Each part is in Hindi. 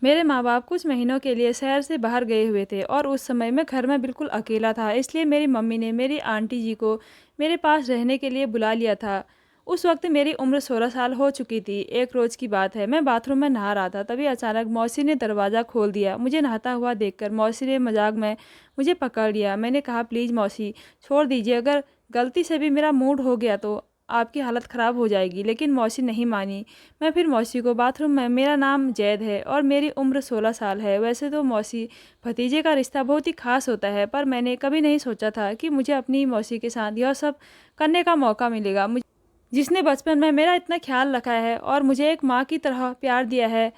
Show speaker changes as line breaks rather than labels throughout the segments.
मेरे माँ-बाप कुछ महीनों के लिए शहर से बाहर गए हुए थे और उस समय मैं घर में बिल्कुल अकेला था। इसलिए मेरी मम्मी ने मेरी आंटी जी को मेरे पास रहने के लिए बुला लिया था। उस वक्त मेरी उम्र 16 साल हो चुकी थी। एक रोज़ की बात है, मैं बाथरूम में नहा रहा था, तभी अचानक मौसी ने दरवाज़ा खोल दिया। मुझे नहाता हुआ देखकर मौसी ने मजाक में मुझे पकड़ लिया। मैंने कहा, प्लीज़ मौसी छोड़ दीजिए, अगर गलती से भी मेरा मूड हो गया तो आपकी हालत ख़राब हो जाएगी। लेकिन मौसी नहीं मानी। मैं फिर मौसी को बाथरूम में, मेरा नाम जैद है और मेरी उम्र 16 साल है। वैसे तो मौसी भतीजे का रिश्ता बहुत ही खास होता है, पर मैंने कभी नहीं सोचा था कि मुझे अपनी मौसी के साथ यह सब करने का मौका मिलेगा। जिसने बचपन में मेरा इतना ख्याल रखा है और मुझे एक माँ की तरह प्यार दिया है,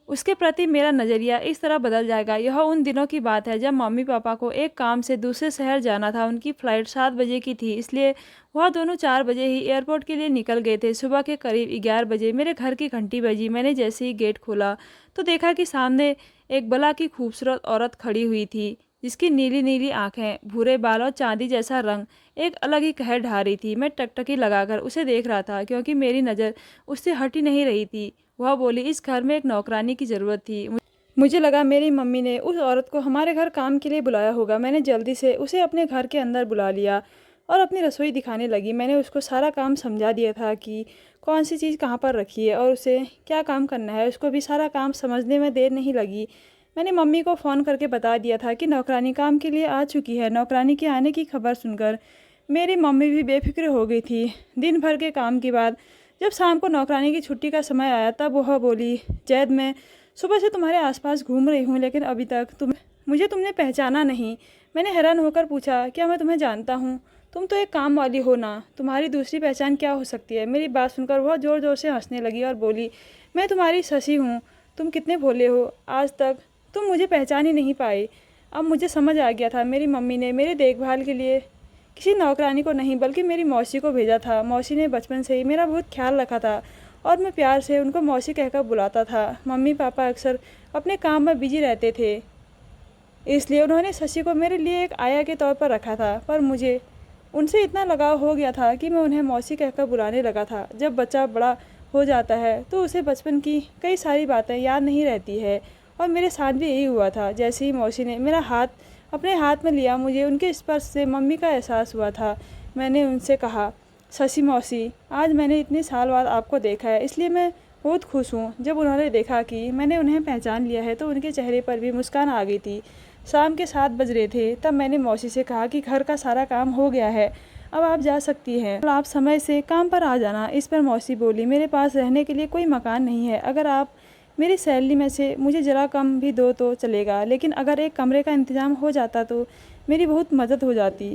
उसके प्रति मेरा नज़रिया इस तरह बदल जाएगा। यह उन दिनों की बात है जब मम्मी पापा को एक काम से दूसरे शहर जाना था। उनकी फ़्लाइट 7 बजे की थी, इसलिए वह दोनों 4 बजे ही एयरपोर्ट के लिए निकल गए थे। सुबह के करीब 11 बजे मेरे घर की घंटी बजी। मैंने जैसे ही गेट खोला तो देखा कि सामने एक बला की खूबसूरत औरत खड़ी हुई थी, जिसकी नीली नीली आंखें, भूरे बाल और चांदी जैसा रंग एक अलग ही कहर ढा रही थी। मैं टकटकी लगाकर उसे देख रहा था, क्योंकि मेरी नज़र उससे हट ही नहीं रही थी। वह बोली, इस घर में एक नौकरानी की ज़रूरत थी। मुझे लगा मेरी मम्मी ने उस औरत को हमारे घर काम के लिए बुलाया होगा। मैंने जल्दी से उसे अपने घर के अंदर बुला लिया और अपनी रसोई दिखाने लगी। मैंने उसको सारा काम समझा दिया था कि कौन सी चीज़ कहाँ पर रखी है और उसे क्या काम करना है। उसको भी सारा काम समझने में देर नहीं लगी। मैंने मम्मी को फ़ोन करके बता दिया था कि नौकरानी काम के लिए आ चुकी है। नौकरानी के आने की खबर सुनकर मेरी मम्मी भी बेफिक्र हो गई थी। दिन भर के काम के बाद जब शाम को नौकरानी की छुट्टी का समय आया, तब वह बोली, जैद मैं सुबह से तुम्हारे आसपास घूम रही हूँ, लेकिन अभी तक तुमने पहचाना नहीं। मैंने हैरान होकर पूछा, क्या मैं तुम्हें जानता हूँ? तुम तो एक काम वाली हो ना, तुम्हारी दूसरी पहचान क्या हो सकती है? मेरी बात सुनकर वह ज़ोर ज़ोर से हंसने लगी और बोली, मैं तुम्हारी शशि हूँ। तुम कितने भोले हो, आज तक तुम मुझे पहचान ही नहीं पाई। अब मुझे समझ आ गया था, मेरी मम्मी ने मेरी देखभाल के लिए किसी नौकरानी को नहीं बल्कि मेरी मौसी को भेजा था। मौसी ने बचपन से ही मेरा बहुत ख्याल रखा था और मैं प्यार से उनको मौसी कहकर बुलाता था। मम्मी पापा अक्सर अपने काम में बिजी रहते थे, इसलिए उन्होंने शशि को मेरे लिए एक आया के तौर पर रखा था। पर मुझे उनसे इतना लगाव हो गया था कि मैं उन्हें मौसी कहकर बुलाने लगा था। जब बच्चा बड़ा हो जाता है तो उसे बचपन की कई सारी बातें याद नहीं रहती है, और मेरे साथ भी यही हुआ था। जैसे ही मौसी ने मेरा हाथ अपने हाथ में लिया, मुझे उनके स्पर्श से मम्मी का एहसास हुआ था। मैंने उनसे कहा, शशि मौसी, आज मैंने इतने साल बाद आपको देखा है, इसलिए मैं बहुत खुश हूँ। जब उन्होंने देखा कि मैंने उन्हें पहचान लिया है तो उनके चेहरे पर भी मुस्कान आ गई थी। शाम के 7 बज रहे थे, तब मैंने मौसी से कहा कि घर का सारा काम हो गया है, अब आप जा सकती हैं। आप समय से काम पर आ जाना। इस पर मौसी बोली, मेरे पास रहने के लिए कोई मकान नहीं है। अगर आप मेरी सैलरी में से मुझे ज़रा कम भी दो तो चलेगा, लेकिन अगर एक कमरे का इंतज़ाम हो जाता तो मेरी बहुत मदद हो जाती।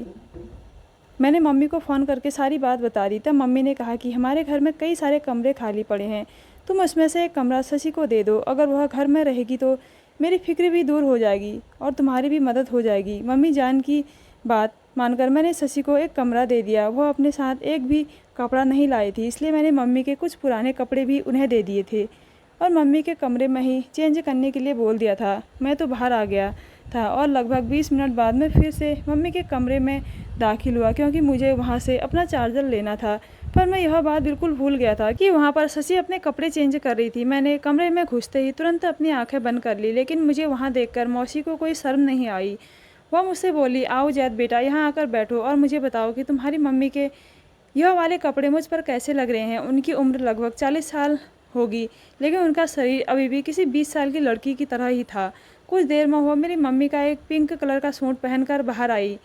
मैंने मम्मी को फ़ोन करके सारी बात बता दी। तब मम्मी ने कहा कि हमारे घर में कई सारे कमरे खाली पड़े हैं, तुम उसमें से एक कमरा शशि को दे दो। अगर वह घर में रहेगी तो मेरी फिक्र भी दूर हो जाएगी और तुम्हारी भी मदद हो जाएगी। मम्मी जान की बात मानकर मैंने शशि को एक कमरा दे दिया। वह अपने साथ एक भी कपड़ा नहीं लाई थी, इसलिए मैंने मम्मी के कुछ पुराने कपड़े भी उन्हें दे दिए थे और मम्मी के कमरे में ही चेंज करने के लिए बोल दिया था। मैं तो बाहर आ गया था और लगभग 20 मिनट बाद मैं फिर से मम्मी के कमरे में दाखिल हुआ, क्योंकि मुझे वहाँ से अपना चार्जर लेना था। पर मैं यह बात बिल्कुल भूल गया था कि वहाँ पर शशि अपने कपड़े चेंज कर रही थी। मैंने कमरे में घुसते ही तुरंत अपनी आंखें बंद कर ली, लेकिन मुझे वहाँ देखकर मौसी को कोई शर्म नहीं आई। वह मुझसे बोली, आओ जैद बेटा, यहाँ आकर बैठो और मुझे बताओ कि तुम्हारी मम्मी के यह वाले कपड़े मुझ पर कैसे लग रहे हैं। उनकी उम्र लगभग 40 साल होगी, लेकिन उनका शरीर अभी भी किसी 20 साल की लड़की की तरह ही था। कुछ देर में वह मेरी मम्मी का एक पिंक कलर का सूट पहनकर बाहर आई।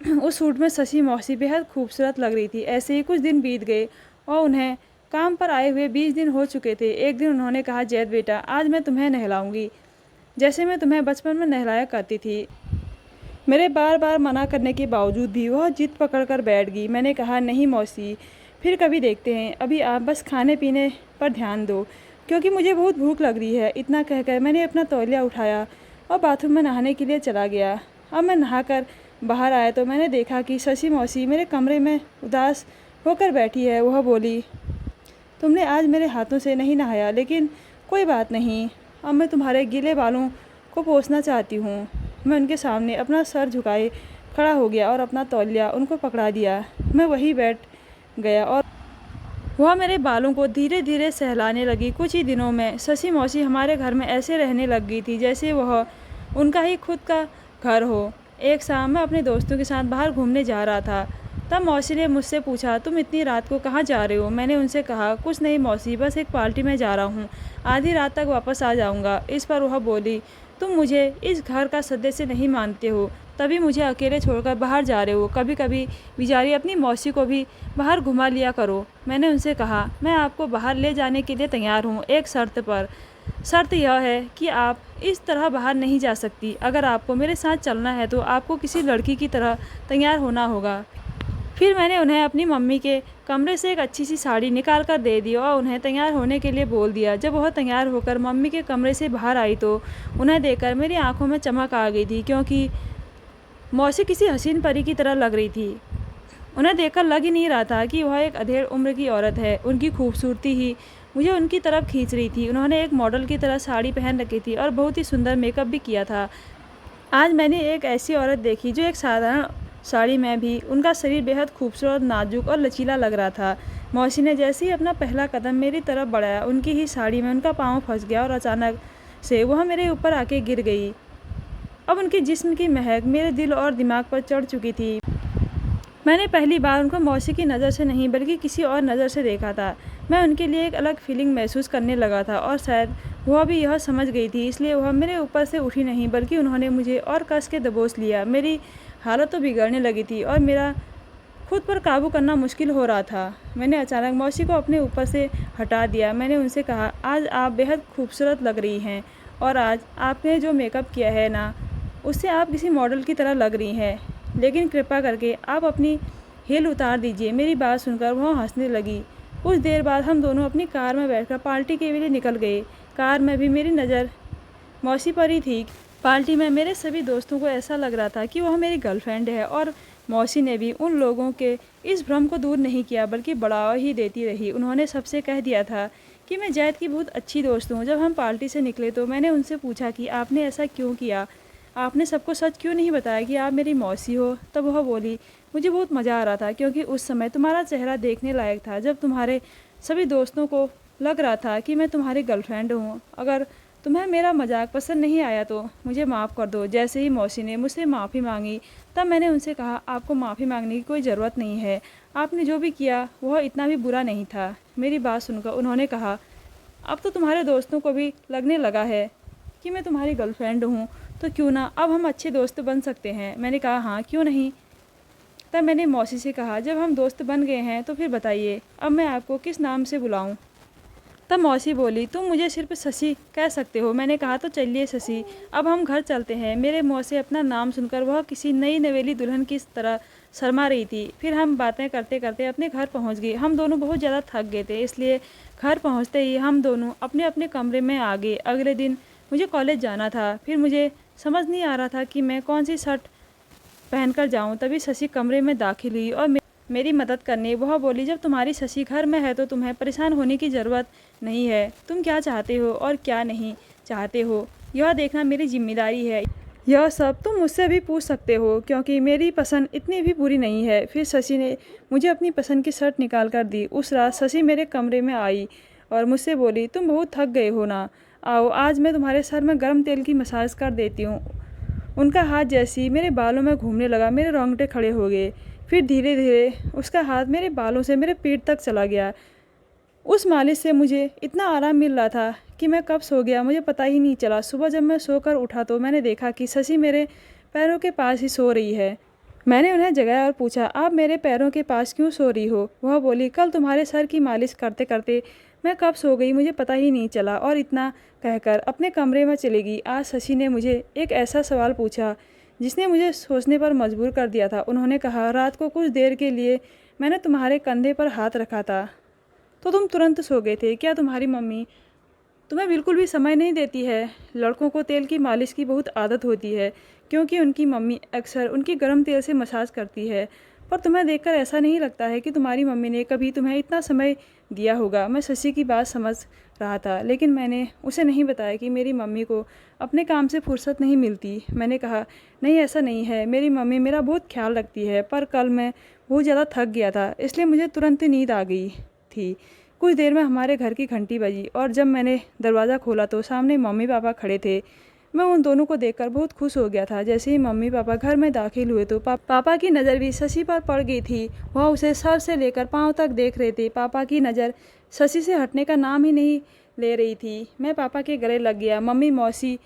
उस सूट में शशि मौसी बेहद खूबसूरत लग रही थी। ऐसे ही कुछ दिन बीत गए और उन्हें काम पर आए हुए 20 दिन हो चुके थे। एक दिन उन्होंने कहा, जैद बेटा, आज मैं तुम्हें नहलाऊंगी, जैसे मैं तुम्हें बचपन में नहलाया करती थी। मेरे बार बार मना करने के बावजूद भी वह जिद पकड़ कर बैठ गई। मैंने कहा, नहीं मौसी, फिर कभी देखते हैं, अभी आप बस खाने पीने पर ध्यान दो, क्योंकि मुझे बहुत भूख लग रही है। इतना कहकर मैंने अपना तौलिया उठाया और बाथरूम में नहाने के लिए चला गया। अब मैं नहाकर बाहर आया तो मैंने देखा कि शशि मौसी मेरे कमरे में उदास होकर बैठी है। वह बोली, तुमने आज मेरे हाथों से नहीं नहाया, लेकिन कोई बात नहीं, अब मैं तुम्हारे गीले बालों को पोंछना चाहती हूँ। मैं उनके सामने अपना सर झुकाए खड़ा हो गया और अपना तौलिया उनको पकड़ा दिया। मैं वहीं बैठ गया और वह मेरे बालों को धीरे धीरे सहलाने लगी। कुछ ही दिनों में शशि मौसी हमारे घर में ऐसे रहने लग गई थी जैसे वह उनका ही खुद का घर हो। एक शाम मैं अपने दोस्तों के साथ बाहर घूमने जा रहा था, तब मौसी ने मुझसे पूछा, तुम इतनी रात को कहाँ जा रहे हो? मैंने उनसे कहा, कुछ नहीं मौसी, बस एक पार्टी में जा रहा हूँ, आधी रात तक वापस आ जाऊँगा। इस पर वह बोली, तुम मुझे इस घर का सदस्य नहीं मानते हो, तभी मुझे अकेले छोड़कर बाहर जा रहे हो। कभी कभी बेचारी अपनी मौसी को भी बाहर घुमा लिया करो। मैंने उनसे कहा, मैं आपको बाहर ले जाने के लिए तैयार हूँ, एक शर्त पर। शर्त यह है कि आप इस तरह बाहर नहीं जा सकती। अगर आपको मेरे साथ चलना है तो आपको किसी लड़की की तरह तैयार होना होगा। फिर मैंने उन्हें अपनी मम्मी के कमरे से एक अच्छी सी साड़ी निकाल कर दे दी और उन्हें तैयार होने के लिए बोल दिया। जब वह तैयार होकर मम्मी के कमरे से बाहर आई तो उन्हें देखकर मेरी आंखों में चमक आ गई थी, क्योंकि मौसी किसी हसीन परी की तरह लग रही थी। उन्हें देखकर लग ही नहीं रहा था कि वह एक अधेड़ उम्र की औरत है। उनकी खूबसूरती ही मुझे उनकी तरफ खींच रही थी। उन्होंने एक मॉडल की तरह साड़ी पहन रखी थी और बहुत ही सुंदर मेकअप भी किया था। आज मैंने एक ऐसी औरत देखी जो एक साधारण साड़ी में भी उनका शरीर बेहद खूबसूरत, नाजुक और लचीला लग रहा था। मौसी ने जैसे ही अपना पहला कदम मेरी तरफ बढ़ाया, उनकी ही साड़ी में उनका पाँव फंस गया और अचानक से वह मेरे ऊपर आके गिर गई। अब उनके जिस्म की महक मेरे दिल और दिमाग पर चढ़ चुकी थी। मैंने पहली बार उनको मौसी की नज़र से नहीं बल्कि किसी और नज़र से देखा था। मैं उनके लिए एक अलग फीलिंग महसूस करने लगा था और शायद वह भी यह समझ गई थी, इसलिए वह मेरे ऊपर से उठी नहीं बल्कि उन्होंने मुझे और कस के दबोच लिया। मेरी हालत तो बिगड़ने लगी थी और मेरा खुद पर काबू करना मुश्किल हो रहा था। मैंने अचानक मौसी को अपने ऊपर से हटा दिया। मैंने उनसे कहा, आज आप बेहद खूबसूरत लग रही हैं और आज आपने जो मेकअप किया है ना, उससे आप किसी मॉडल की तरह लग रही हैं, लेकिन कृपा करके आप अपनी हील उतार दीजिए। मेरी बात सुनकर वह हंसने लगी। कुछ देर बाद हम दोनों अपनी कार में बैठकर पार्टी के लिए निकल गए। कार में भी मेरी नज़र मौसी पर ही थी। पार्टी में मेरे सभी दोस्तों को ऐसा लग रहा था कि वह मेरी गर्लफ्रेंड है और मौसी ने भी उन लोगों के इस भ्रम को दूर नहीं किया बल्कि बढ़ावा ही देती रही। उन्होंने सबसे कह दिया था कि मैं जैद की बहुत अच्छी दोस्त हूँ। जब हम पार्टी से निकले तो मैंने उनसे पूछा कि आपने ऐसा क्यों किया, आपने सबको सच क्यों नहीं बताया कि आप मेरी मौसी हो? तब वह बोली, मुझे बहुत मज़ा आ रहा था क्योंकि उस समय तुम्हारा चेहरा देखने लायक था, जब तुम्हारे सभी दोस्तों को लग रहा था कि मैं तुम्हारी गर्लफ्रेंड हूँ। अगर तुम्हें मेरा मजाक पसंद नहीं आया तो मुझे माफ़ कर दो। जैसे ही मौसी ने मुझसे माफ़ी मांगी तब मैंने उनसे कहा, आपको माफ़ी मांगने की कोई ज़रूरत नहीं है, आपने जो भी किया वह इतना भी बुरा नहीं था। मेरी बात सुनकर उन्होंने कहा, अब तो तुम्हारे दोस्तों को भी लगने लगा है कि मैं तुम्हारी गर्लफ्रेंड हूँ, तो क्यों ना अब हम अच्छे दोस्त बन सकते हैं। मैंने कहा, हाँ क्यों नहीं। तब मैंने मौसी से कहा, जब हम दोस्त बन गए हैं तो फिर बताइए अब मैं आपको किस नाम से बुलाऊं? तब मौसी बोली, तुम मुझे सिर्फ शशि कह सकते हो। मैंने कहा, तो चलिए शशि, अब हम घर चलते हैं। मेरे मुँह से अपना नाम सुनकर वह किसी नई नवेली दुल्हन की तरह शर्मा रही थी। फिर हम बातें करते करते अपने घर पहुंच गए। हम दोनों बहुत ज़्यादा थक गए थे, इसलिए घर पहुंचते ही हम दोनों अपने अपने कमरे में आ गए। अगले दिन मुझे कॉलेज जाना था। फिर मुझे समझ नहीं आ रहा था कि मैं कौन सी शर्ट पहनकर जाऊं। तभी शशि कमरे में दाखिल हुई और मेरी मदद करने। वह बोली, जब तुम्हारी शशि घर में है तो तुम्हें परेशान होने की ज़रूरत नहीं है। तुम क्या चाहते हो और क्या नहीं चाहते हो यह देखना मेरी जिम्मेदारी है। यह सब तुम मुझसे भी पूछ सकते हो क्योंकि मेरी पसंद इतनी भी बुरी नहीं है। फिर शशि ने मुझे अपनी पसंद की शर्ट निकाल कर दी। उस रात शशि मेरे कमरे में आई और मुझसे बोली, तुम बहुत थक गए हो ना, आओ आज मैं तुम्हारे सर में गर्म तेल की मसाज कर देती हूँ। उनका हाथ जैसे ही मेरे बालों में घूमने लगा, मेरे रोंगटे खड़े हो गए। फिर धीरे धीरे उसका हाथ मेरे बालों से मेरे पीठ तक चला गया। उस मालिश से मुझे इतना आराम मिल रहा था कि मैं कब सो गया मुझे पता ही नहीं चला। सुबह जब मैं सोकर उठा तो मैंने देखा कि शशि मेरे पैरों के पास ही सो रही है। मैंने उन्हें जगाया और पूछा, आप मेरे पैरों के पास क्यों सो रही हो? वह बोली, कल तुम्हारे सर की मालिश करते करते मैं कब सो गई मुझे पता ही नहीं चला। और इतना कहकर अपने कमरे में चली गई। आज शशि ने मुझे एक ऐसा सवाल पूछा जिसने मुझे सोचने पर मजबूर कर दिया था। उन्होंने कहा, रात को कुछ देर के लिए मैंने तुम्हारे कंधे पर हाथ रखा था तो तुम तुरंत सो गए थे। क्या तुम्हारी मम्मी तुम्हें बिल्कुल भी समय नहीं देती है? लड़कों को तेल की मालिश की बहुत आदत होती है क्योंकि उनकी मम्मी अक्सर उनकी गर्म तेल से मसाज करती है, पर तुम्हें देखकर ऐसा नहीं लगता है कि तुम्हारी मम्मी ने कभी तुम्हें इतना समय दिया होगा। मैं शशि की बात समझ रहा था, लेकिन मैंने उसे नहीं बताया कि मेरी मम्मी को अपने काम से फुर्सत नहीं मिलती। मैंने कहा, नहीं ऐसा नहीं है, मेरी मम्मी मेरा बहुत ख्याल रखती है, पर कल मैं बहुत ज़्यादा थक गया था इसलिए मुझे तुरंत नींद आ गई थी। थी। कुछ देर में हमारे घर की घंटी बजी और जब मैंने दरवाज़ा खोला तो सामने मम्मी पापा खड़े थे। मैं उन दोनों को देखकर बहुत खुश हो गया था। जैसे ही मम्मी पापा घर में दाखिल हुए तो पापा की नज़र भी शशि पर पड़ गई थी। वह उसे सर से लेकर पाँव तक देख रहे थे। पापा की नज़र शशि से हटने का नाम ही नहीं ले रही थी। मैं पापा के गले लग गया। मम्मी मौसी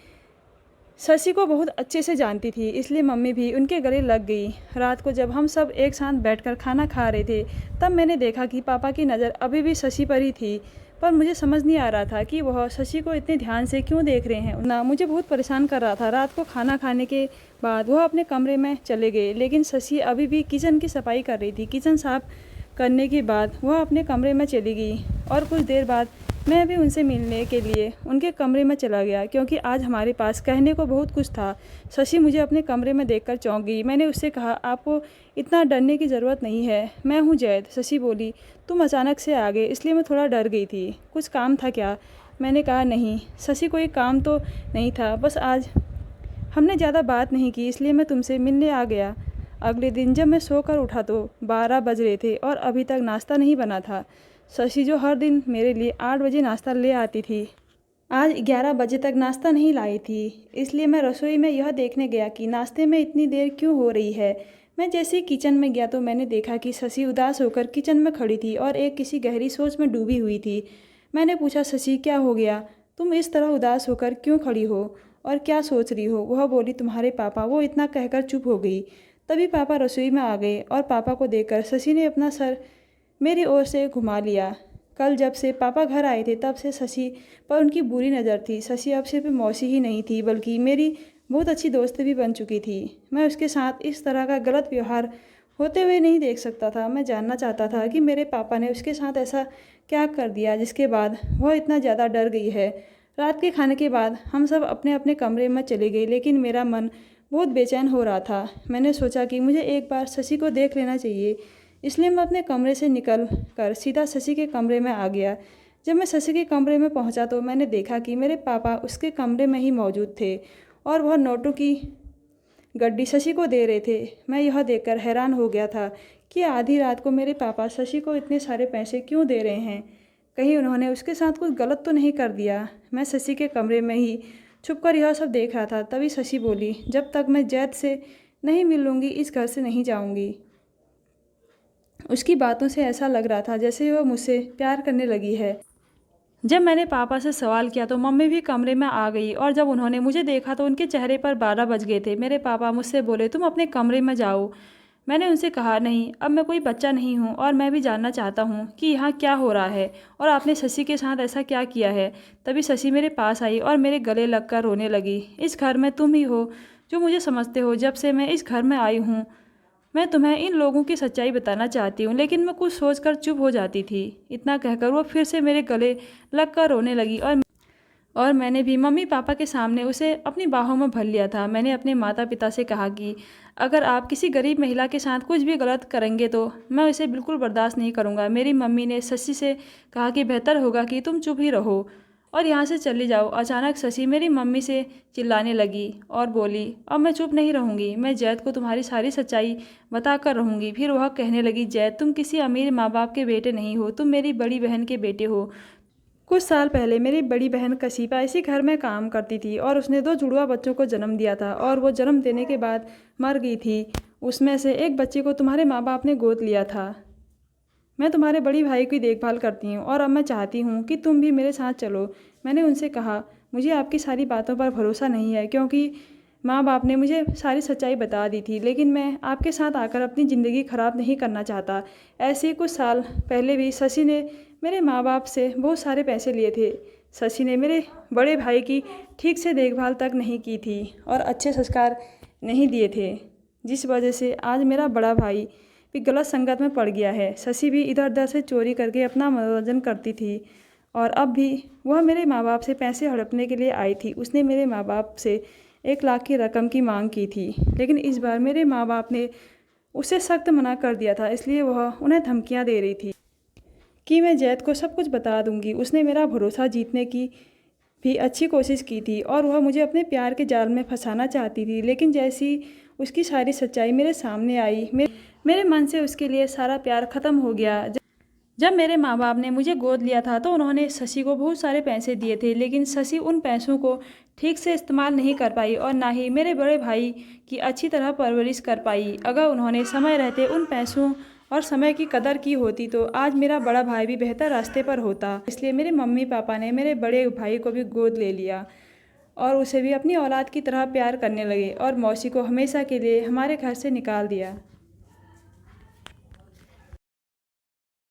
शशि को बहुत अच्छे से जानती थी, इसलिए मम्मी भी उनके गले लग गई। रात को जब हम सब एक साथ बैठकर खाना खा रहे थे तब मैंने देखा कि पापा की नज़र अभी भी शशि पर ही थी, पर मुझे समझ नहीं आ रहा था कि वह शशि को इतने ध्यान से क्यों देख रहे हैं ना। मुझे बहुत परेशान कर रहा था। रात को खाना खाने के बाद वह अपने कमरे में चले गए, लेकिन शशि अभी भी किचन की सफाई कर रही थी। किचन साफ करने के बाद वह अपने कमरे में चली गई और कुछ देर बाद मैं भी उनसे मिलने के लिए उनके कमरे में चला गया, क्योंकि आज हमारे पास कहने को बहुत कुछ था। शशि मुझे अपने कमरे में देखकर चौंक गई। मैंने उससे कहा, आपको इतना डरने की ज़रूरत नहीं है, मैं हूँ जैद। शशि बोली, तुम अचानक से आ गए इसलिए मैं थोड़ा डर गई थी। कुछ काम था क्या? मैंने कहा, नहीं शशि, कोई काम तो नहीं था, बस आज हमने ज़्यादा बात नहीं की इसलिए मैं तुमसे मिलने आ गया। अगले दिन जब मैं सोकर उठा तो 12 बज रहे थे और अभी तक नाश्ता नहीं बना था। शशि जो हर दिन मेरे लिए 8 बजे नाश्ता ले आती थी, आज 11 बजे तक नाश्ता नहीं लाई थी। इसलिए मैं रसोई में यह देखने गया कि नाश्ते में इतनी देर क्यों हो रही है। मैं जैसे ही किचन में गया तो मैंने देखा कि शशि उदास होकर किचन में खड़ी थी और एक किसी गहरी सोच में डूबी हुई थी। मैंने पूछा, शशि क्या हो गया? तुम इस तरह उदास होकर क्यों खड़ी हो और क्या सोच रही हो? वह बोली, तुम्हारे पापा। वो इतना कहकर चुप हो गई। तभी पापा रसोई में आ गए और पापा को देखकर शशि ने अपना सर मेरी ओर से घुमा लिया। कल जब से पापा घर आए थे तब से शशि पर उनकी बुरी नज़र थी। शशि अब सिर्फ मौसी ही नहीं थी बल्कि मेरी बहुत अच्छी दोस्त भी बन चुकी थी। मैं उसके साथ इस तरह का गलत व्यवहार होते हुए नहीं देख सकता था। मैं जानना चाहता था कि मेरे पापा ने उसके साथ ऐसा क्या कर दिया जिसके बाद वह इतना ज़्यादा डर गई है। रात के खाने के बाद हम सब अपने अपने कमरे में चले गए, लेकिन मेरा मन बहुत बेचैन हो रहा था। मैंने सोचा कि मुझे एक बार शशि को देख लेना चाहिए, इसलिए मैं अपने कमरे से निकल कर सीधा शशि के कमरे में आ गया। जब मैं शशि के कमरे में पहुंचा तो मैंने देखा कि मेरे पापा उसके कमरे में ही मौजूद थे और वह नोटों की गड्डी शशि को दे रहे थे। मैं यह देखकर हैरान हो गया था कि आधी रात को मेरे पापा शशि को इतने सारे पैसे क्यों दे रहे हैं। कहीं उन्होंने उसके साथ कुछ गलत तो नहीं कर दिया। मैं शशि के कमरे में ही छुपकर यह सब देख रहा था। तभी शशि बोली, जब तक मैं जैद से नहीं मिल लूँगी इस घर से नहीं जाऊँगी। उसकी बातों से ऐसा लग रहा था जैसे वह मुझसे प्यार करने लगी है। जब मैंने पापा से सवाल किया तो मम्मी भी कमरे में आ गई और जब उन्होंने मुझे देखा तो उनके चेहरे पर 12 बज गए थे। मेरे पापा मुझसे बोले, तुम अपने कमरे में जाओ। मैंने उनसे कहा, नहीं, अब मैं कोई बच्चा नहीं हूँ और मैं भी जानना चाहता हूँ कि यहाँ क्या हो रहा है और आपने शशि के साथ ऐसा क्या किया है। तभी शशि मेरे पास आई और मेरे गले लगकर रोने लगी। इस घर में तुम ही हो जो मुझे समझते हो। जब से मैं इस घर में आई हूँ मैं तुम्हें इन लोगों की सच्चाई बताना चाहती हूँ, लेकिन मैं कुछ सोचकर चुप हो जाती थी। इतना कहकर वो फिर से मेरे गले लगकर रोने लगी और मैंने भी मम्मी पापा के सामने उसे अपनी बाहों में भर लिया था। मैंने अपने माता पिता से कहा कि अगर आप किसी गरीब महिला के साथ कुछ भी गलत करेंगे तो मैं इसे बिल्कुल बर्दाश्त नहीं करूँगा। मेरी मम्मी ने शशि से कहा कि बेहतर होगा कि तुम चुप ही रहो और यहाँ से चली जाओ। अचानक शशि मेरी मम्मी से चिल्लाने लगी और बोली, अब मैं चुप नहीं रहूँगी, मैं जैद को तुम्हारी सारी सच्चाई बता कर रहूँगी। फिर वह कहने लगी, जैद तुम किसी अमीर माँ बाप के बेटे नहीं हो, तुम मेरी बड़ी बहन के बेटे हो। कुछ साल पहले मेरी बड़ी बहन कशीपा इसी घर में काम करती थी और उसने 2 जुड़वा बच्चों को जन्म दिया था और वो जन्म देने के बाद मर गई थी। उसमें से एक बच्चे को तुम्हारे माँ बाप ने गोद लिया था। मैं तुम्हारे बड़ी भाई की देखभाल करती हूँ और अब मैं चाहती हूँ कि तुम भी मेरे साथ चलो। मैंने उनसे कहा, मुझे आपकी सारी बातों पर भरोसा नहीं है क्योंकि माँ बाप ने मुझे सारी सच्चाई बता दी थी, लेकिन मैं आपके साथ आकर अपनी ज़िंदगी ख़राब नहीं करना चाहता। ऐसे ही कुछ साल पहले भी शशि ने मेरे माँ बाप से बहुत सारे पैसे लिए थे। शशि ने मेरे बड़े भाई की ठीक से देखभाल तक नहीं की थी और अच्छे संस्कार नहीं दिए थे, जिस वजह से आज मेरा बड़ा भाई भी गलत संगत में पड़ गया है। शशि भी इधर उधर से चोरी करके अपना मनोरंजन करती थी और अब भी वह मेरे माँ बाप से पैसे हड़पने के लिए आई थी। उसने मेरे माँ बाप से 1 लाख की रकम की मांग की थी, लेकिन इस बार मेरे माँ बाप ने उसे सख्त मना कर दिया था। इसलिए वह उन्हें धमकियाँ दे रही थी कि मैं जैद को सब कुछ बता दूंगी। उसने मेरा भरोसा जीतने की भी अच्छी कोशिश की थी और वह मुझे अपने प्यार के जाल में फंसाना चाहती थी, लेकिन जैसी उसकी सारी सच्चाई मेरे सामने आई मेरे मन से उसके लिए सारा प्यार ख़त्म हो गया। जब मेरे माँ बाप ने मुझे गोद लिया था तो उन्होंने शशि को बहुत सारे पैसे दिए थे, लेकिन शशि उन पैसों को ठीक से इस्तेमाल नहीं कर पाई और ना ही मेरे बड़े भाई की अच्छी तरह परवरिश कर पाई। अगर उन्होंने समय रहते उन पैसों और समय की कदर की होती तो आज मेरा बड़ा भाई भी बेहतर रास्ते पर होता। इसलिए मेरे मम्मी पापा ने मेरे बड़े भाई को भी गोद ले लिया और उसे भी अपनी औलाद की तरह प्यार करने लगे और मौसी को हमेशा के लिए हमारे घर से निकाल दिया।